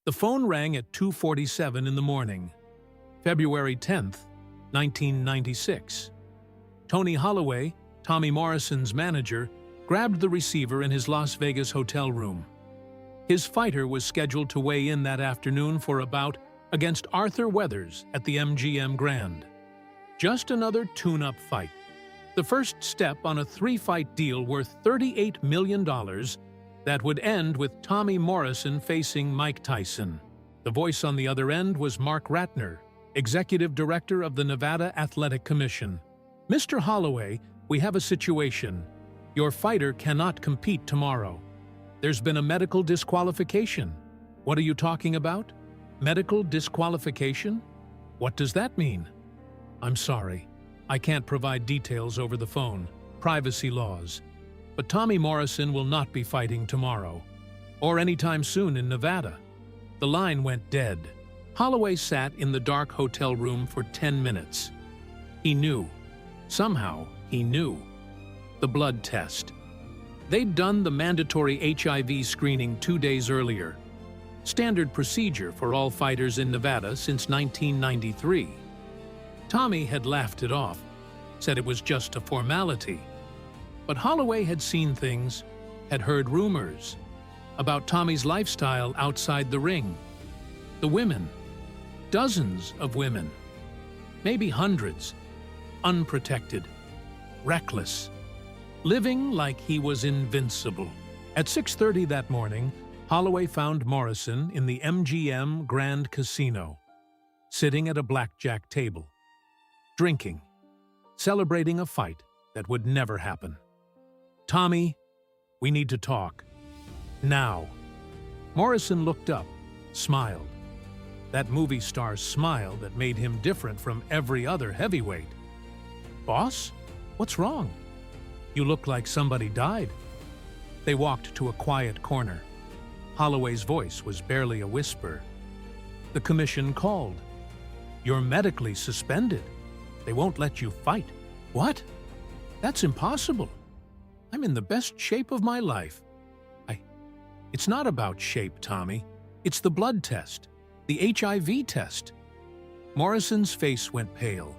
The phone rang at 2:47 in the morning, February 10th, 1996. Tony Holloway, Tommy Morrison's manager, grabbed the receiver in his Las Vegas hotel room. His fighter was scheduled to weigh in that afternoon for a bout against Arthur Weathers at the MGM Grand. Just another tune-up fight. The first step on a 3-fight deal worth $38 million that would end with Tommy Morrison facing Mike Tyson. The voice on the other end was Mark Ratner, Executive Director of the Nevada Athletic Commission. "Mr. Holloway, we have a situation. Your fighter cannot compete tomorrow. There's been a medical disqualification." "What are you talking about? Medical disqualification? What does that mean?" "I'm sorry. I can't provide details over the phone. Privacy laws. But Tommy Morrison will not be fighting tomorrow, or anytime soon in Nevada." The line went dead. Holloway sat in the dark hotel room for 10 minutes. He knew. Somehow, he knew. The blood test. They'd done the mandatory HIV screening 2 days earlier. Standard procedure for all fighters in Nevada since 1993. Tommy had laughed it off, said it was just a formality. But Holloway had seen things, had heard rumors about Tommy's lifestyle outside the ring. The women. Dozens of women. Maybe hundreds. Unprotected. Reckless. Living like he was invincible. At 6:30 that morning, Holloway found Morrison in the MGM Grand Casino, sitting at a blackjack table, drinking, celebrating a fight that would never happen. "Tommy, we need to talk. Now." Morrison looked up, smiled. That movie star's smile that made him different from every other heavyweight. "Boss, what's wrong? You look like somebody died." They walked to a quiet corner. Holloway's voice was barely a whisper. "The commission called. You're medically suspended. They won't let you fight." "What? That's impossible. I'm in the best shape of my life." It's not about shape, Tommy. It's the blood test. The HIV test." Morrison's face went pale.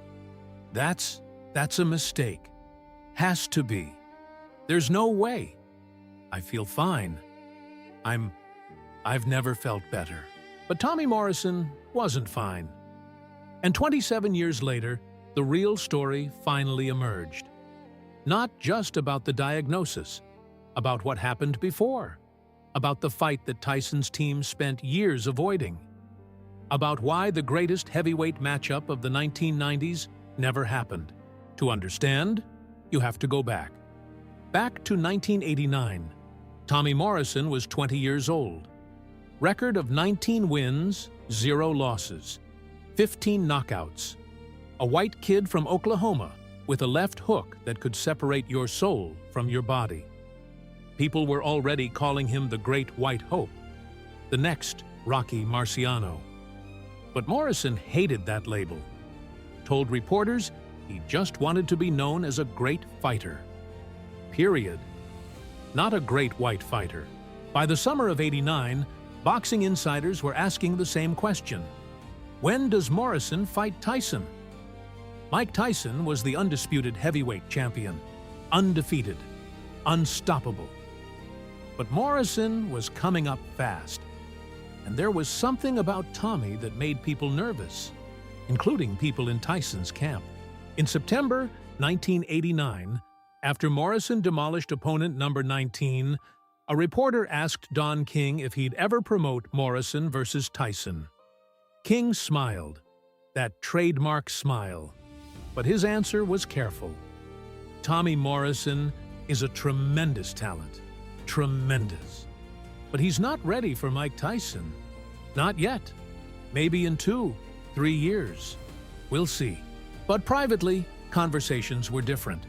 That's a mistake. Has to be. There's no way. I feel fine. I've never felt better." But Tommy Morrison wasn't fine. And 27 years later, the real story finally emerged. Not just about the diagnosis, about what happened before, about the fight that Tyson's team spent years avoiding, about why the greatest heavyweight matchup of the 1990s never happened. To understand, you have to go back. Back to 1989. Tommy Morrison was 20 years old. Record of 19 wins, 0 losses, 15 knockouts. A white kid from Oklahoma with a left hook that could separate your soul from your body. People were already calling him the Great White Hope, the next Rocky Marciano. But Morrison hated that label. Told reporters he just wanted to be known as a great fighter. Period. Not a great white fighter. By the summer of '89, boxing insiders were asking the same question. When does Morrison fight Tyson? Mike Tyson was the undisputed heavyweight champion, undefeated, unstoppable. But Morrison was coming up fast, and there was something about Tommy that made people nervous, including people in Tyson's camp. In September 1989, after Morrison demolished opponent number 19, a reporter asked Don King if he'd ever promote Morrison versus Tyson. King smiled, that trademark smile, but his answer was careful. Tommy Morrison is a tremendous talent. Tremendous. But he's not ready for Mike Tyson. Not yet. Maybe in 2-3 years. We'll see. But privately, conversations were different.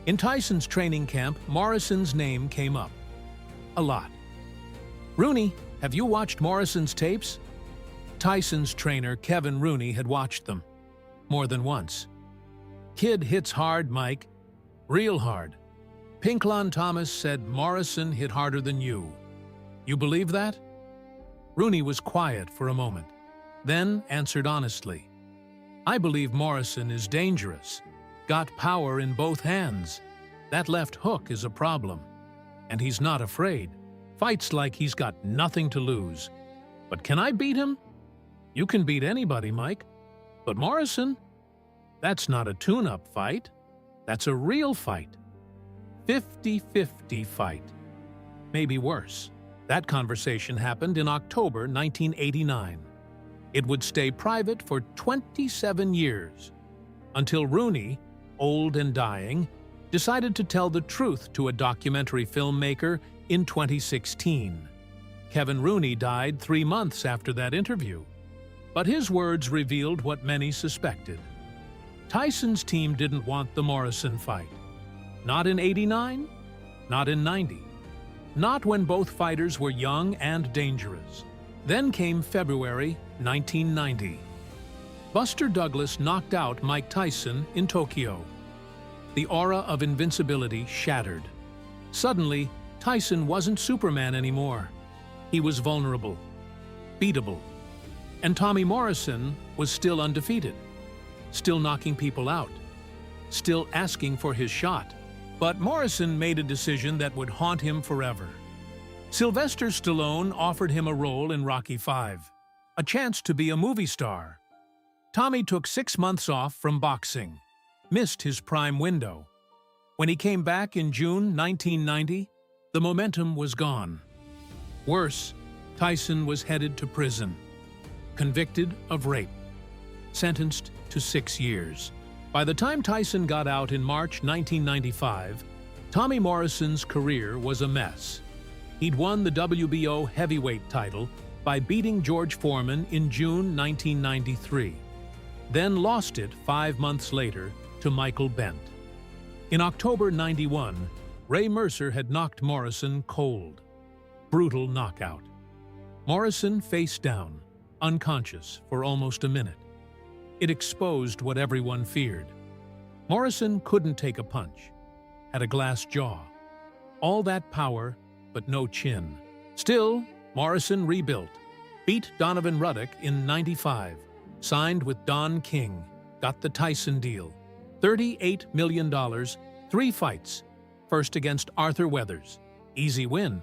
In Tyson's training camp, Morrison's name came up. A lot. "Rooney, have you watched Morrison's tapes?" Tyson's trainer, Kevin Rooney, had watched them. More than once. "Kid hits hard, Mike. Real hard. Pinklon Thomas said Morrison hit harder than you. You believe that?" Rooney was quiet for a moment, then answered honestly, "I believe Morrison is dangerous. Got power in both hands. That left hook is a problem. And he's not afraid. Fights like he's got nothing to lose. But can I beat him? You can beat anybody, Mike. But Morrison? That's not a tune-up fight. That's a real fight. 50-50 fight. Maybe worse." That conversation happened in October 1989. It would stay private for 27 years, until Rooney, old and dying, decided to tell the truth to a documentary filmmaker in 2016. Kevin Rooney died 3 months after that interview, but his words revealed what many suspected. Tyson's team didn't want the Morrison fight. Not in '89, not in '90, not when both fighters were young and dangerous. Then came February 1990. Buster Douglas knocked out Mike Tyson in Tokyo. The aura of invincibility shattered. Suddenly, Tyson wasn't Superman anymore. He was vulnerable, beatable. And Tommy Morrison was still undefeated, still knocking people out, still asking for his shot. But Morrison made a decision that would haunt him forever. Sylvester Stallone offered him a role in Rocky V, a chance to be a movie star. Tommy took 6 months off from boxing, missed his prime window. When he came back in June 1990, the momentum was gone. Worse, Tyson was headed to prison, convicted of rape, sentenced to 6 years. By the time Tyson got out in March 1995, Tommy Morrison's career was a mess. He'd won the WBO heavyweight title by beating George Foreman in June 1993, then lost it 5 months later to Michael Bent. In October '91, Ray Mercer had knocked Morrison cold. Brutal knockout. Morrison face down, unconscious for almost a minute. It exposed what everyone feared. Morrison couldn't take a punch, had a glass jaw. All that power, but no chin. Still, Morrison rebuilt, beat Donovan Ruddock in '95, signed with Don King, got the Tyson deal. $38 million, 3 fights. First against Arthur Weathers, easy win.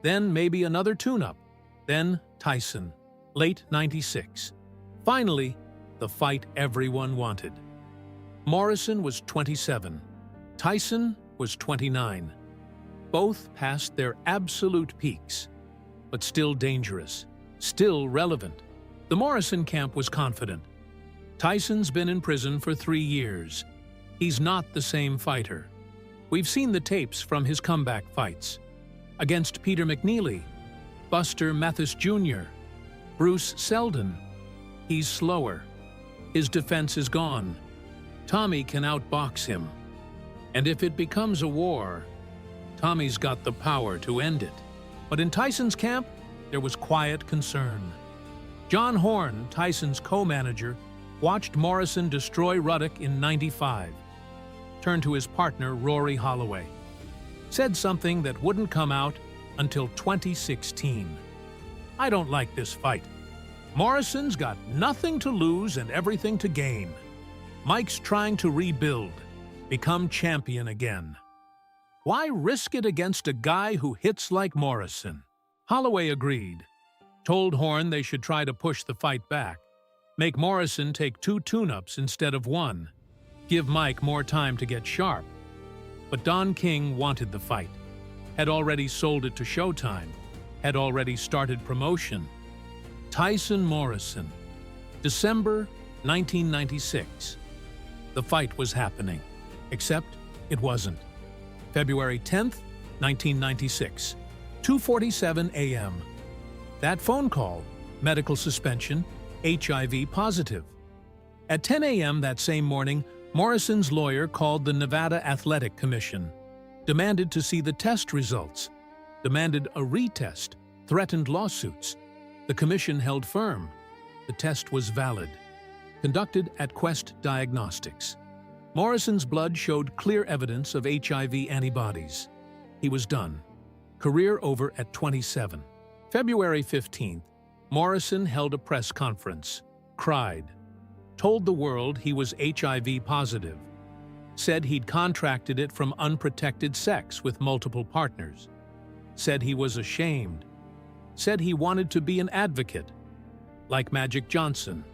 Then maybe another tune-up. Then Tyson, late '96. Finally, the fight everyone wanted. Morrison was 27. Tyson was 29. Both past their absolute peaks, but still dangerous, still relevant. The Morrison camp was confident. Tyson's been in prison for 3 years. He's not the same fighter. We've seen the tapes from his comeback fights. Against Peter McNeely, Buster Mathis Jr., Bruce Seldon. He's slower. His defense is gone. Tommy can outbox him. And if it becomes a war, Tommy's got the power to end it. But in Tyson's camp, there was quiet concern. John Horn, Tyson's co-manager, watched Morrison destroy Ruddock in '95. Turned to his partner, Rory Holloway. Said something that wouldn't come out until 2016. "I don't like this fight. Morrison's got nothing to lose and everything to gain. Mike's trying to rebuild, become champion again. Why risk it against a guy who hits like Morrison?" Holloway agreed. Told Horn they should try to push the fight back. Make Morrison take 2 tune-ups instead of 1. Give Mike more time to get sharp. But Don King wanted the fight. Had already sold it to Showtime. Had already started promotion. Tyson Morrison. December 1996. The fight was happening. Except it wasn't. February 10th, 1996. 2:47 a.m. That phone call, medical suspension, HIV positive. At 10 a.m. that same morning, Morrison's lawyer called the Nevada Athletic Commission, demanded to see the test results, demanded a retest, threatened lawsuits. The commission held firm. The test was valid. Conducted at Quest Diagnostics. Morrison's blood showed clear evidence of HIV antibodies. He was done. Career over at 27. February 15th, Morrison held a press conference, cried, told the world he was HIV positive, said he'd contracted it from unprotected sex with multiple partners, said he was ashamed, said he wanted to be an advocate, like Magic Johnson,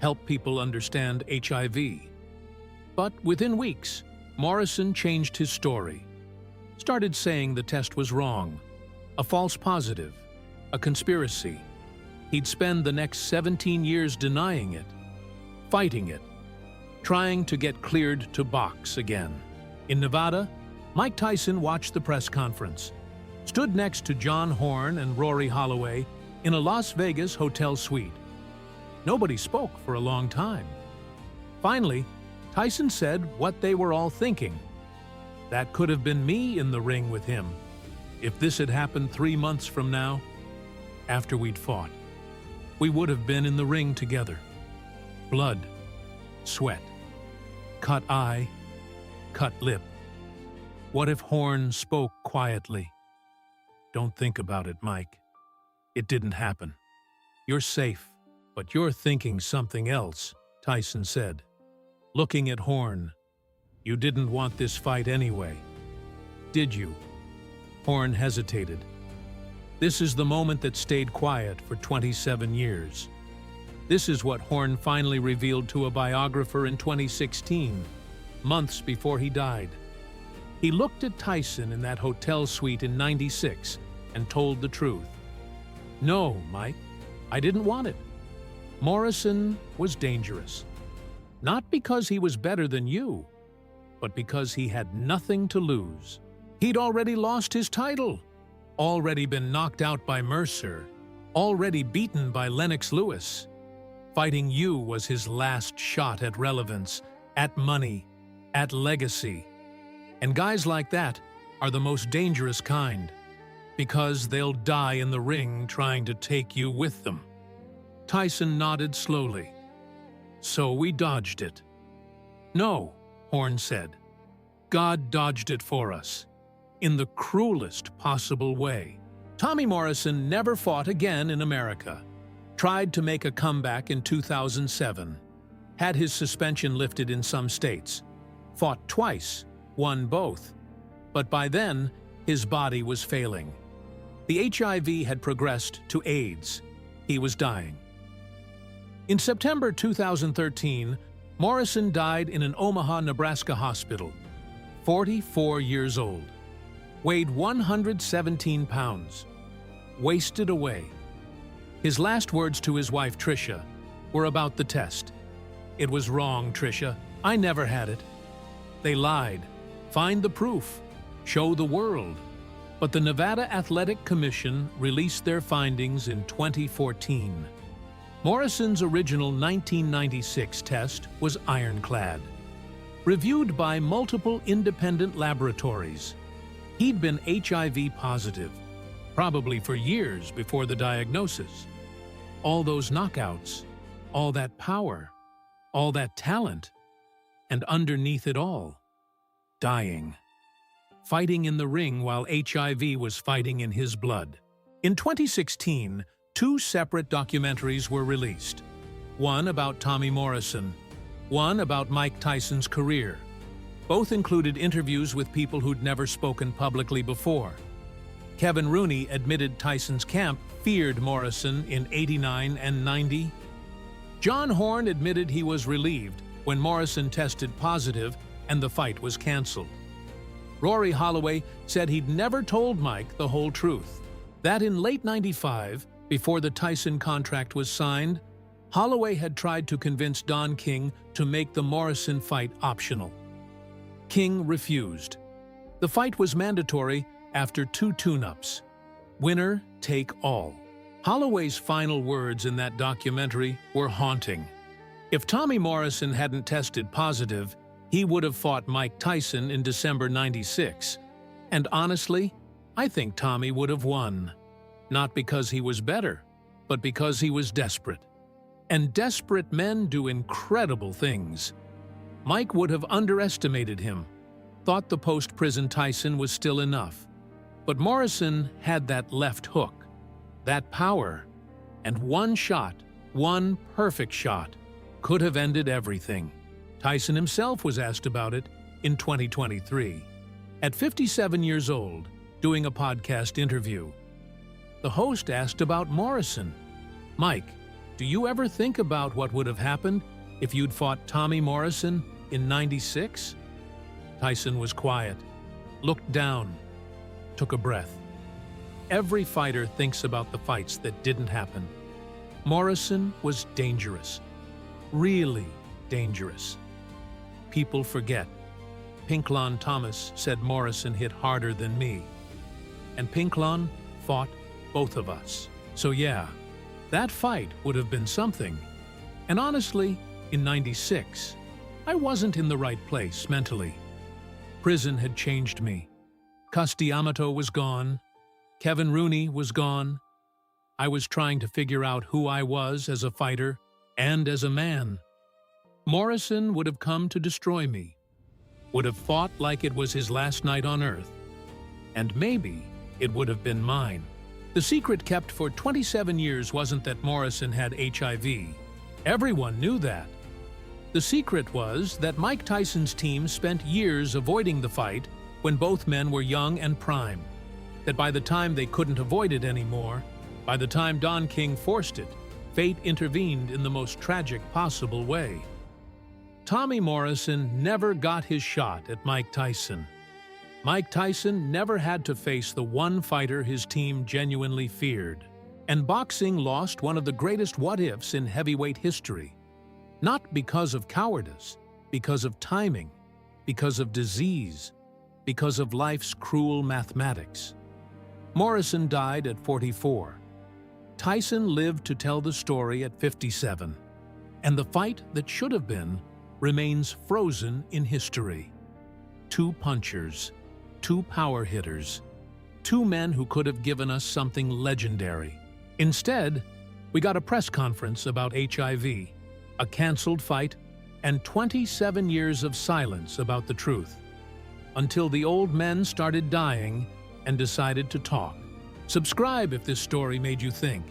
help people understand HIV. But within weeks, Morrison changed his story, started saying the test was wrong, a false positive, a conspiracy. He'd spend the next 17 years denying it, fighting it, trying to get cleared to box again. In Nevada, Mike Tyson watched the press conference, stood next to John Horn and Rory Holloway in a Las Vegas hotel suite. Nobody spoke for a long time. Finally, Tyson said what they were all thinking. That could have been me in the ring with him, if this had happened 3 months from now, after we'd fought. We would have been in the ring together. Blood, sweat, cut eye, cut lip. What if Horn spoke quietly? Don't think about it, Mike. It didn't happen. You're safe, but you're thinking something else, Tyson said. Looking at Horn, you didn't want this fight anyway, did you? Horn hesitated. This is the moment that stayed quiet for 27 years. This is what Horn finally revealed to a biographer in 2016, months before he died. He looked at Tyson in that hotel suite in '96 and told the truth. No, Mike, I didn't want it. Morrison was dangerous. Not because he was better than you, but because he had nothing to lose. He'd already lost his title, already been knocked out by Mercer, already beaten by Lennox Lewis. Fighting you was his last shot at relevance, at money, at legacy. And guys like that are the most dangerous kind, because they'll die in the ring trying to take you with them. Tyson nodded slowly. So we dodged it. No, Horn said. God dodged it for us, in the cruelest possible way. Tommy Morrison never fought again in America. Tried to make a comeback in 2007. Had his suspension lifted in some states. Fought twice, won both. But by then, his body was failing. The HIV had progressed to AIDS. He was dying. In September 2013, Morrison died in an Omaha, Nebraska hospital, 44 years old. Weighed 117 pounds. Wasted away. His last words to his wife, Tricia, were about the test. It was wrong, Tricia. I never had it. They lied. Find the proof. Show the world. But the Nevada Athletic Commission released their findings in 2014. Morrison's original 1996 test was ironclad. Reviewed by multiple independent laboratories. He'd been HIV positive, probably for years before the diagnosis. All those knockouts, all that power, all that talent, and underneath it all, dying. Fighting in the ring while HIV was fighting in his blood. In 2016, 2 separate documentaries were released. One about Tommy Morrison, one about Mike Tyson's career. Both included interviews with people who'd never spoken publicly before. Kevin Rooney admitted Tyson's camp feared Morrison in '89 and '90. John Horn admitted he was relieved when Morrison tested positive and the fight was canceled. Rory Holloway said he'd never told Mike the whole truth. That in late '95, before the Tyson contract was signed, Holloway had tried to convince Don King to make the Morrison fight optional. King refused. The fight was mandatory after 2 tune-ups. Winner take all. Holloway's final words in that documentary were haunting. If Tommy Morrison hadn't tested positive, he would have fought Mike Tyson in December '96. And honestly, I think Tommy would have won. Not because he was better, but because he was desperate. And desperate men do incredible things. Mike would have underestimated him, thought the post-prison Tyson was still enough. But Morrison had that left hook, that power, And one shot, one perfect shot, could have ended everything. Tyson himself was asked about it in 2023. At 57 years old, doing a podcast interview, the host asked about Morrison. "Mike, do you ever think about what would have happened if you'd fought Tommy Morrison in '96? Tyson was quiet, looked down, took a breath. Every fighter thinks about the fights that didn't happen. Morrison was dangerous. Really dangerous. People forget. Pinklon Thomas said Morrison hit harder than me. And Pinklon fought both of us. So yeah, that fight would have been something. And honestly, in '96, I wasn't in the right place mentally. Prison had changed me. Cus D'Amato was gone. Kevin Rooney was gone. I was trying to figure out who I was as a fighter and as a man. Morrison would have come to destroy me, would have fought like it was his last night on earth, and maybe it would have been mine. The secret kept for 27 years wasn't that Morrison had HIV. Everyone knew that. The secret was that Mike Tyson's team spent years avoiding the fight when both men were young and prime. That by the time they couldn't avoid it anymore, by the time Don King forced it, fate intervened in the most tragic possible way. Tommy Morrison never got his shot at Mike Tyson. Mike Tyson never had to face the one fighter his team genuinely feared. And boxing lost one of the greatest what-ifs in heavyweight history. Not because of cowardice, because of timing, because of disease, because of life's cruel mathematics. Morrison died at 44. Tyson lived to tell the story at 57. And the fight that should have been remains frozen in history. Two punchers, two power hitters, two men who could have given us something legendary. Instead, we got a press conference about HIV, a canceled fight, and 27 years of silence about the truth. Until the old men started dying and decided to talk. Subscribe if this story made you think.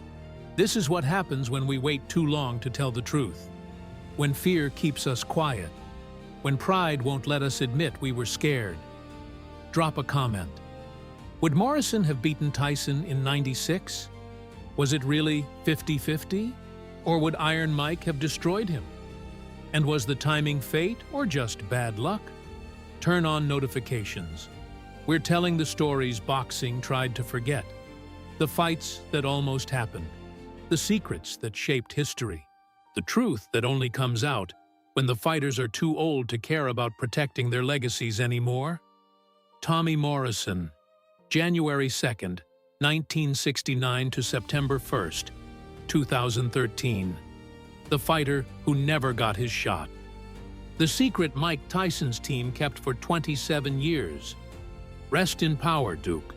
This is what happens when we wait too long to tell the truth. When fear keeps us quiet. When pride won't let us admit we were scared. Drop a comment. Would Morrison have beaten Tyson in '96? Was it really 50-50? Or would Iron Mike have destroyed him? And was the timing fate or just bad luck? Turn on notifications. We're telling the stories boxing tried to forget. The fights that almost happened. The secrets that shaped history. The truth that only comes out when the fighters are too old to care about protecting their legacies anymore. Tommy Morrison, January 2nd, 1969 to September 1st, 2013. The fighter who never got his shot. The secret Mike Tyson's team kept for 27 years. Rest in power, Duke.